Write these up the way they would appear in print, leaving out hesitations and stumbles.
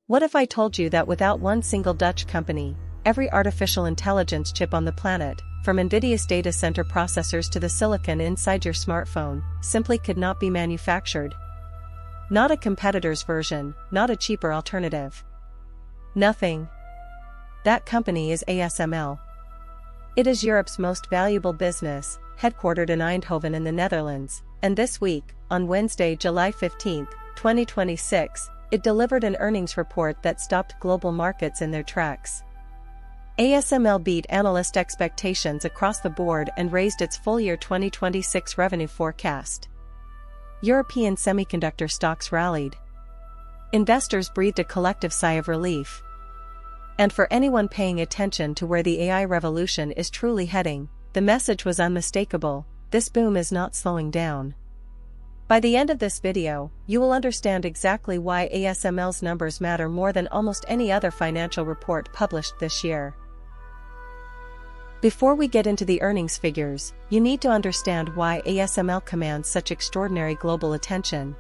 What if I told you that without one single Dutch company, every artificial intelligence chip on the planet, from NVIDIA's data center processors to the silicon inside your smartphone, simply could not be manufactured? Not a competitor's version, not a cheaper alternative. Nothing. That company is ASML. It is Europe's most valuable business, headquartered in Eindhoven in the Netherlands, and this week, on Wednesday, July 15, 2026, it delivered an earnings report that stopped global markets in their tracks. ASML beat analyst expectations across the board and raised its full-year 2026 revenue forecast. European semiconductor stocks rallied. Investors breathed a collective sigh of relief. And for anyone paying attention to where the AI revolution is truly heading, the message was unmistakable: this boom is not slowing down. By the end of this video, you will understand exactly why ASML's numbers matter more than almost any other financial report published this year. Before we get into the earnings figures, you need to understand why ASML commands such extraordinary global attention.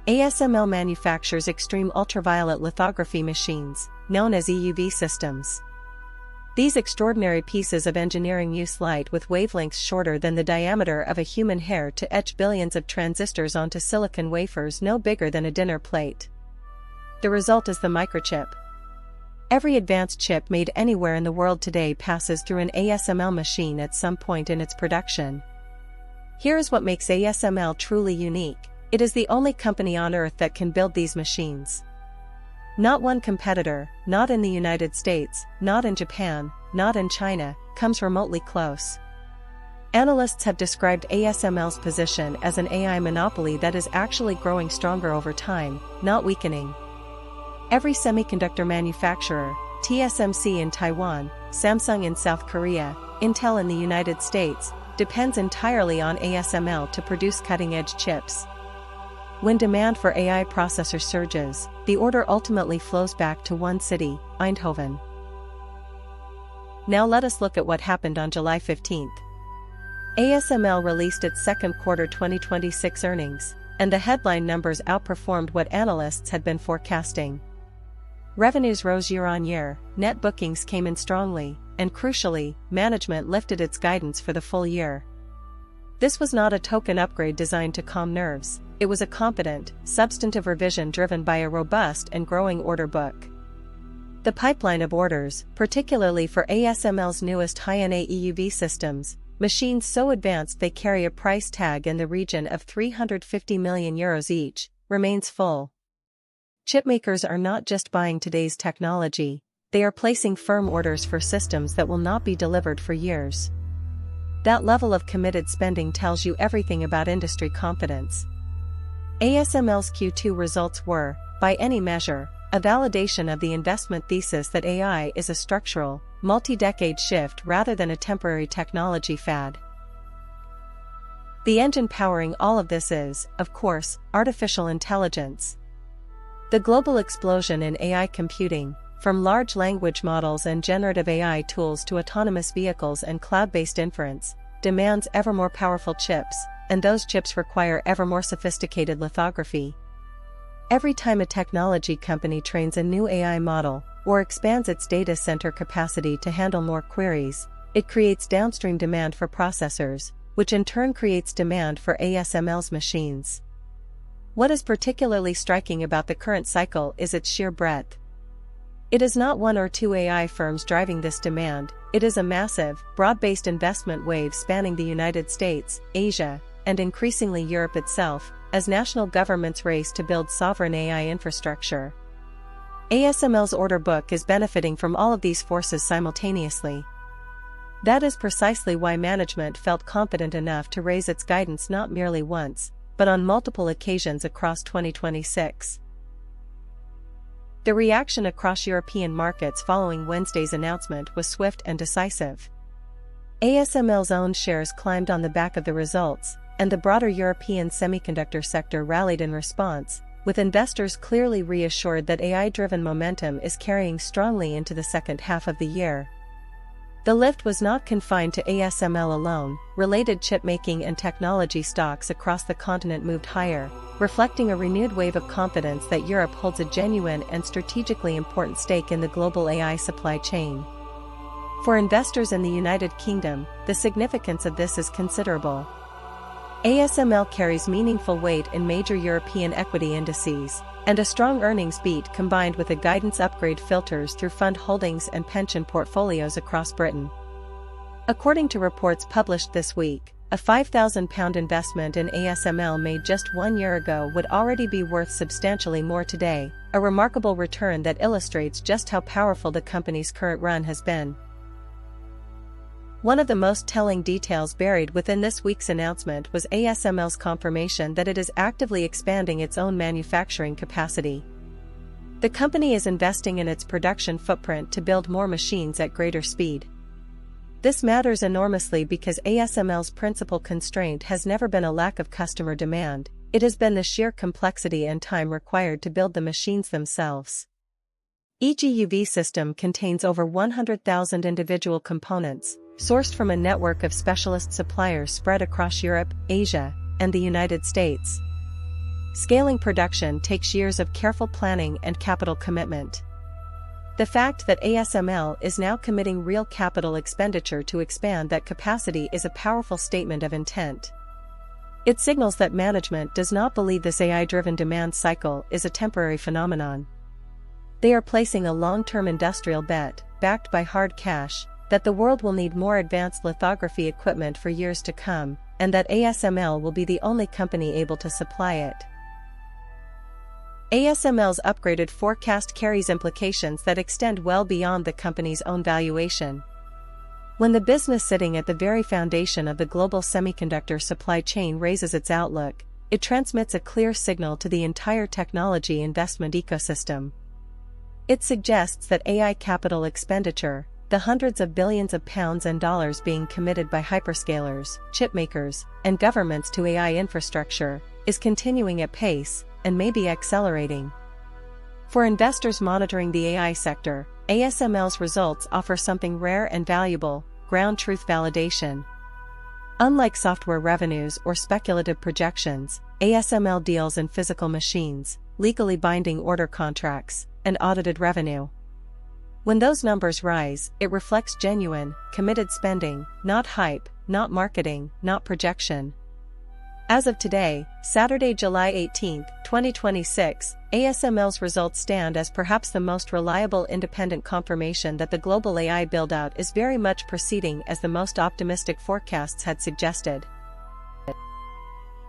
ASML manufactures extreme ultraviolet lithography machines, known as EUV systems. These extraordinary pieces of engineering use light with wavelengths shorter than the diameter of a human hair to etch billions of transistors onto silicon wafers no bigger than a dinner plate. The result is the microchip. Every advanced chip made anywhere in the world today passes through an ASML machine at some point in its production. Here is what makes ASML truly unique: it is the only company on Earth that can build these machines. Not one competitor, not in the United States, not in Japan, not in China, comes remotely close. Analysts have described ASML's position as an AI monopoly that is actually growing stronger over time, not weakening. Every semiconductor manufacturer, TSMC in Taiwan, Samsung in South Korea, Intel in the United States, depends entirely on ASML to produce cutting-edge chips. When demand for AI processors surges, the order ultimately flows back to one city, Eindhoven. Now let us look at what happened on July 15. ASML released its second quarter 2026 earnings, and the headline numbers outperformed what analysts had been forecasting. Revenues rose year-on-year, net bookings came in strongly, and crucially, management lifted its guidance for the full year. This was not a token upgrade designed to calm nerves. It was a competent, substantive revision driven by a robust and growing order book. The pipeline of orders, particularly for ASML's newest high-NA EUV systems, machines so advanced they carry a price tag in the region of €350 million each, remains full. Chipmakers are not just buying today's technology, they are placing firm orders for systems that will not be delivered for years. That level of committed spending tells you everything about industry confidence. ASML's Q2 results were, by any measure, a validation of the investment thesis that AI is a structural, multi-decade shift rather than a temporary technology fad. The engine powering all of this is, of course, artificial intelligence. The global explosion in AI computing, from large language models and generative AI tools to autonomous vehicles and cloud-based inference, demands ever more powerful chips, and those chips require ever more sophisticated lithography. Every time a technology company trains a new AI model, or expands its data center capacity to handle more queries, it creates downstream demand for processors, which in turn creates demand for ASML's machines. What is particularly striking about the current cycle is its sheer breadth. It is not one or two AI firms driving this demand, it is a massive, broad-based investment wave spanning the United States, Asia, and increasingly Europe itself, as national governments race to build sovereign AI infrastructure. ASML's order book is benefiting from all of these forces simultaneously. That is precisely why management felt confident enough to raise its guidance not merely once, but on multiple occasions across 2026. The reaction across European markets following Wednesday's announcement was swift and decisive. ASML's own shares climbed on the back of the results, and the broader European semiconductor sector rallied in response, with investors clearly reassured that AI-driven momentum is carrying strongly into the second half of the year. The lift was not confined to ASML alone. Related chipmaking and technology stocks across the continent moved higher, reflecting a renewed wave of confidence that Europe holds a genuine and strategically important stake in the global AI supply chain. For investors in the United Kingdom, the significance of this is considerable. ASML carries meaningful weight in major European equity indices, and a strong earnings beat combined with a guidance upgrade filters through fund holdings and pension portfolios across Britain. According to reports published this week, a £5,000 investment in ASML made just 1 year ago would already be worth substantially more today, a remarkable return that illustrates just how powerful the company's current run has been. One of the most telling details buried within this week's announcement was ASML's confirmation that it is actively expanding its own manufacturing capacity. The company is investing in its production footprint to build more machines at greater speed. This matters enormously because ASML's principal constraint has never been a lack of customer demand, it has been the sheer complexity and time required to build the machines themselves. Each EUV system contains over 100,000 individual components, sourced from a network of specialist suppliers spread across Europe, Asia, and the United States. Scaling production takes years of careful planning and capital commitment. The fact that ASML is now committing real capital expenditure to expand that capacity is a powerful statement of intent. It signals that management does not believe this AI-driven demand cycle is a temporary phenomenon. They are placing a long-term industrial bet, backed by hard cash, that the world will need more advanced lithography equipment for years to come, and that ASML will be the only company able to supply it. ASML's upgraded forecast carries implications that extend well beyond the company's own valuation. When the business sitting at the very foundation of the global semiconductor supply chain raises its outlook, it transmits a clear signal to the entire technology investment ecosystem. It suggests that AI capital expenditure, the hundreds of billions of pounds and dollars being committed by hyperscalers, chipmakers, and governments to AI infrastructure, is continuing at pace, and may be accelerating. For investors monitoring the AI sector, ASML's results offer something rare and valuable: ground truth validation. Unlike software revenues or speculative projections, ASML deals in physical machines, legally binding order contracts, and audited revenue. When those numbers rise, it reflects genuine, committed spending, not hype, not marketing, not projection. As of today, Saturday, July 18, 2026, ASML's results stand as perhaps the most reliable independent confirmation that the global AI buildout is very much proceeding as the most optimistic forecasts had suggested.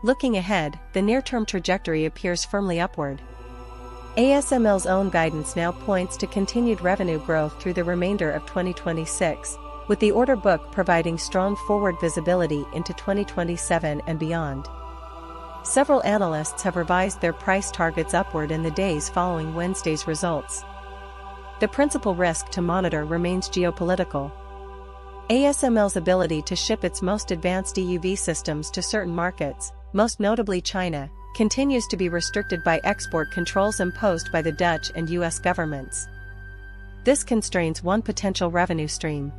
Looking ahead, the near-term trajectory appears firmly upward. ASML's own guidance now points to continued revenue growth through the remainder of 2026, with the order book providing strong forward visibility into 2027 and beyond. Several analysts have revised their price targets upward in the days following Wednesday's results. The principal risk to monitor remains geopolitical. ASML's ability to ship its most advanced EUV systems to certain markets, most notably China, continues to be restricted by export controls imposed by the Dutch and US governments. This constrains one potential revenue stream.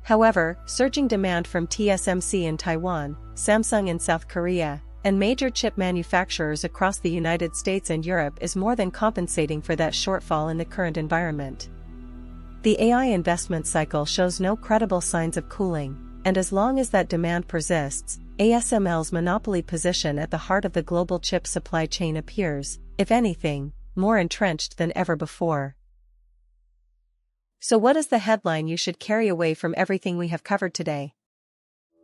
However, surging demand from TSMC in Taiwan, Samsung in South Korea, and major chip manufacturers across the United States and Europe is more than compensating for that shortfall in the current environment. The AI investment cycle shows no credible signs of cooling, and as long as that demand persists, ASML's monopoly position at the heart of the global chip supply chain appears, if anything, more entrenched than ever before. So what is the headline you should carry away from everything we have covered today?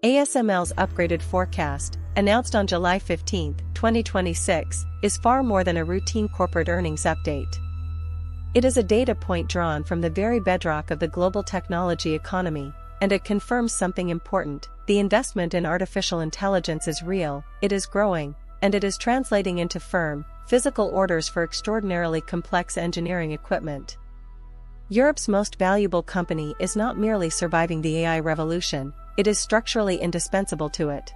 ASML's upgraded forecast, announced on July 15, 2026, is far more than a routine corporate earnings update. It is a data point drawn from the very bedrock of the global technology economy, and it confirms something important: the investment in artificial intelligence is real, it is growing, and it is translating into firm, physical orders for extraordinarily complex engineering equipment. Europe's most valuable company is not merely surviving the AI revolution, it is structurally indispensable to it.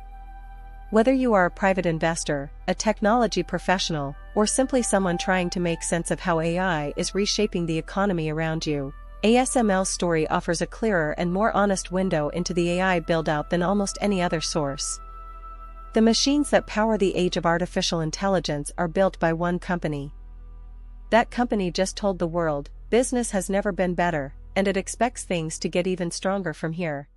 Whether you are a private investor, a technology professional, or simply someone trying to make sense of how AI is reshaping the economy around you, ASML's story offers a clearer and more honest window into the AI build-out than almost any other source. The machines that power the age of artificial intelligence are built by one company. That company just told the world, business has never been better, and it expects things to get even stronger from here.